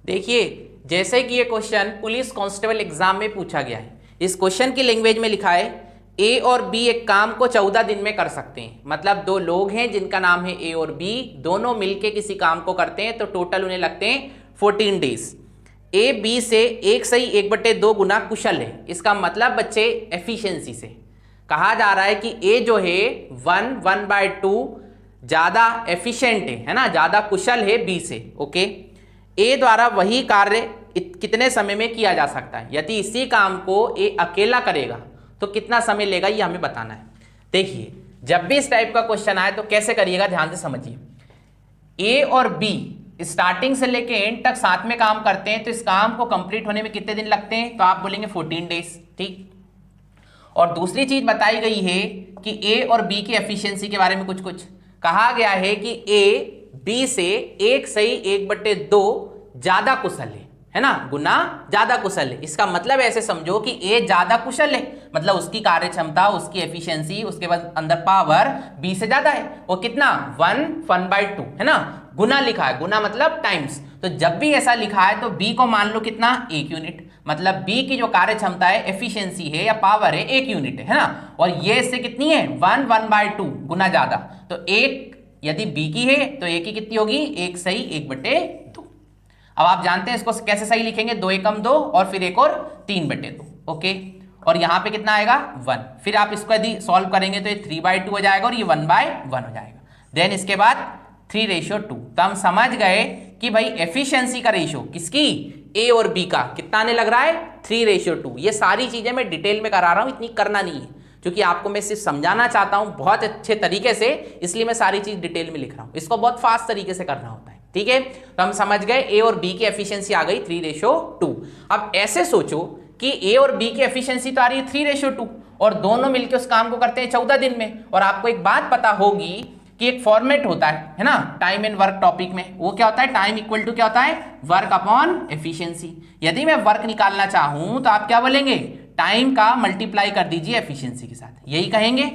देखिए, जैसे कि ये क्वेश्चन पुलिस कांस्टेबल एग्जाम में पूछा गया है, इस क्वेश्चन की लैंग्वेज में लिखा है ए और बी एक काम को 14 दिन में कर सकते हैं। मतलब दो लोग हैं जिनका नाम है ए और बी, दोनों मिलके किसी काम को करते हैं तो टोटल उन्हें लगते हैं 14 डेज। ए बी से 1/2 गुना कुशल है। इसका मतलब बच्चे एफिशिएंसी से कहा जा रहा है कि ए जो है 1/2 ज़्यादा एफिशिएंट है ना, ज़्यादा कुशल है बी से। ओके, ए द्वारा वही कार्य कितने समय में किया जा सकता है। यदि इसी काम को ए अकेला करेगा तो कितना समय लेगा, ये हमें बताना है। देखिए, जब भी इस टाइप का क्वेश्चन आए तो कैसे करिएगा, ध्यान से समझिए। ए और बी स्टार्टिंग से लेके एंड तक साथ में काम करते हैं तो इस काम को कंप्लीट होने में कितने दिन लगते हैं, तो आप बोलेंगे 14 डेज। ठीक, और दूसरी चीज बताई गई है कि ए और बी की एफिशिएंसी के बारे में कुछ कहा गया है कि ए बी से 1/2 ज्यादा कुशल है ना, गुना ज्यादा कुशल है। इसका मतलब ऐसे समझो कि ए ज्यादा कुशल है, मतलब उसकी कार्य क्षमता, उसकी एफिशिएंसी, उसके बाद अंदर पावर बी से ज्यादा है। वो कितना, 1/2 है ना, गुना लिखा है, गुना मतलब टाइम्स। तो जब भी ऐसा लिखा है तो बी को मान लो कितना, 1 यूनिट। मतलब बी की जो कार्य क्षमता है, एफिशिएंसी है या पावर है, 1 यूनिट है ना, और ये इससे कितनी है, 1/2 गुना ज्यादा। तो एक यदि बी की है तो ए की कितनी होगी, 1/2। अब आप जानते हैं इसको कैसे सही लिखेंगे, 2 एकम 2 और फिर एक और 3/2। ओके, और यहां पे कितना आएगा, 1। फिर आप इसको यदि सॉल्व करेंगे तो ये 3/2 हो जाएगा और ये 1/1 हो जाएगा। देन इसके बाद 3:2। तो हम समझ गए कि भाई एफिशिएंसी का रेशियो किसकी, ए और बी का कितना आने लग रहा है, 3:2। ये सारी चीजें मैं डिटेल में करा रहा हूं, इतनी करना नहीं है, क्योंकि आपको मैं सिर्फ समझाना चाहता हूं बहुत अच्छे तरीके से, इसलिए मैं सारी चीज डिटेल में लिख रहा हूं। इसको बहुत फास्ट तरीके से करना होता है। ठीक है, तो हम समझ गए ए और बी की एफिशिएंसी आ गई 3:2। अब ऐसे सोचो कि ए और बी की एफिशिएंसी तो आ रही है 3:2 और दोनों मिलकर उस काम को करते हैं 14 दिन में। और आपको एक बात पता होगी कि एक फॉर्मेट होता है ना, टाइम एंड वर्क टॉपिक में, वो क्या होता है, टाइम इक्वल टू क्या होता है, वर्क अपॉन एफिशिएंसी। यदि मैं वर्क निकालना चाहूं तो आप क्या बोलेंगे, टाइम का मल्टीप्लाई कर दीजिए एफिशिएंसी के साथ, यही कहेंगे।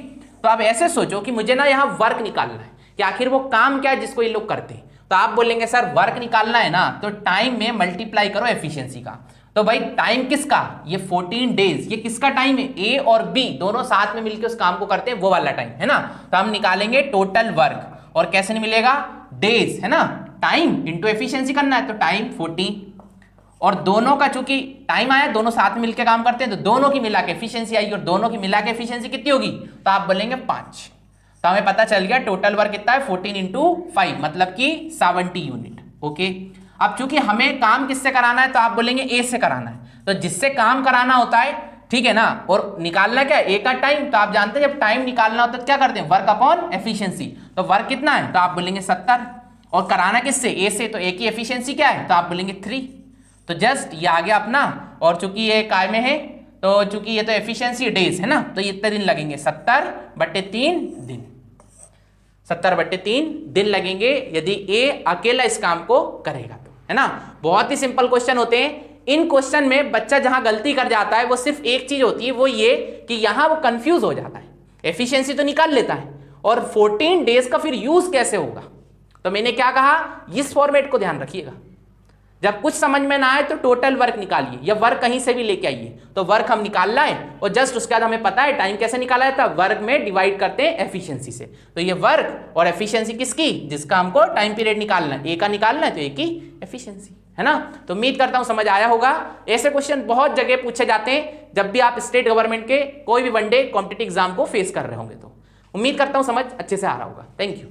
तो आप ऐसे सोचो कि मुझे ना यहाँ वर्क निकालना है कि आखिर वो काम क्या है जिसको ये लोग करते हैं। तो आप बोलेंगे सर वर्क निकालना है ना, तो टाइम में मल्टीप्लाई करो एफिशिएंसी का। तो भाई टाइम किसका, ये 14 डेज, ये किसका टाइम है, ए और बी दोनों साथ में मिलकर उस काम को करते हैं, वो वाला टाइम है ना। तो हम निकालेंगे टोटल वर्क, और कैसे मिलेगा, डेज है ना, टाइम इंटू एफिशिएंसी करना है, तो टाइम 40। और दोनों का चूंकि टाइम आया, दोनों साथ में मिलकर काम करते हैं, तो दोनों की मिला के एफिशिएंसी आएगी, और दोनों की मिला के एफिशिएंसी कितनी होगी, तो आप बोलेंगे 5। तो हमें पता चल गया टोटल वर्क कितना है, 14 × 5 मतलब कि 70 यूनिट। ओके, अब चूंकि हमें काम किससे कराना है, तो आप बोलेंगे ए से कराना है। तो जिससे काम कराना होता है, ठीक है ना, और निकालना क्या है, ए का टाइम। तो आप जानते हैं जब टाइम निकालना होता है क्या करते हैं, वर्क अपॉन एफिशिएंसी। तो वर्क कितना है, तो आप बोलेंगे 70, और कराना किससे, ए से, तो ए की एफिशिएंसी क्या है, तो आप बोलेंगे 3। तो जस्ट ये आ गया अपना, और चूंकि ये काय में है तो चूंकि ये तो एफिशिएंसी डेज है ना, तो ये इतने दिन लगेंगे, 70/3 दिन, 70/3 दिन लगेंगे यदि ए अकेला इस काम को करेगा तो, है ना। बहुत ही सिंपल क्वेश्चन होते हैं। इन क्वेश्चन में बच्चा जहां गलती कर जाता है वो सिर्फ एक चीज होती है, वो ये कि यहां वो कंफ्यूज हो जाता है। एफिशिएंसी तो निकाल लेता है, और 14 डेज का फिर यूज कैसे होगा। तो मैंने क्या कहा, इस फॉर्मेट को ध्यान रखिएगा। जब कुछ समझ में ना आए तो टोटल वर्क निकालिए, या वर्क कहीं से भी लेके आइए। तो वर्क हम निकालना है, और जस्ट उसके बाद हमें पता है टाइम कैसे निकाला जाता है, वर्क में डिवाइड करते हैं एफिशिएंसी से। तो ये वर्क और एफिशिएंसी किसकी, जिसका हमको टाइम पीरियड निकालना है, ए का निकालना है, तो ए की एफिशिएंसी, है ना। तो उम्मीद करता हूं समझ आया होगा। ऐसे क्वेश्चन बहुत जगह पूछे जाते हैं जब भी आप स्टेट गवर्नमेंट के कोई भी वनडे कॉम्पिटिटिव एग्जाम को फेस कर रहे होंगे। तो उम्मीद करता हूं समझ अच्छे से आ रहा होगा। Thank you.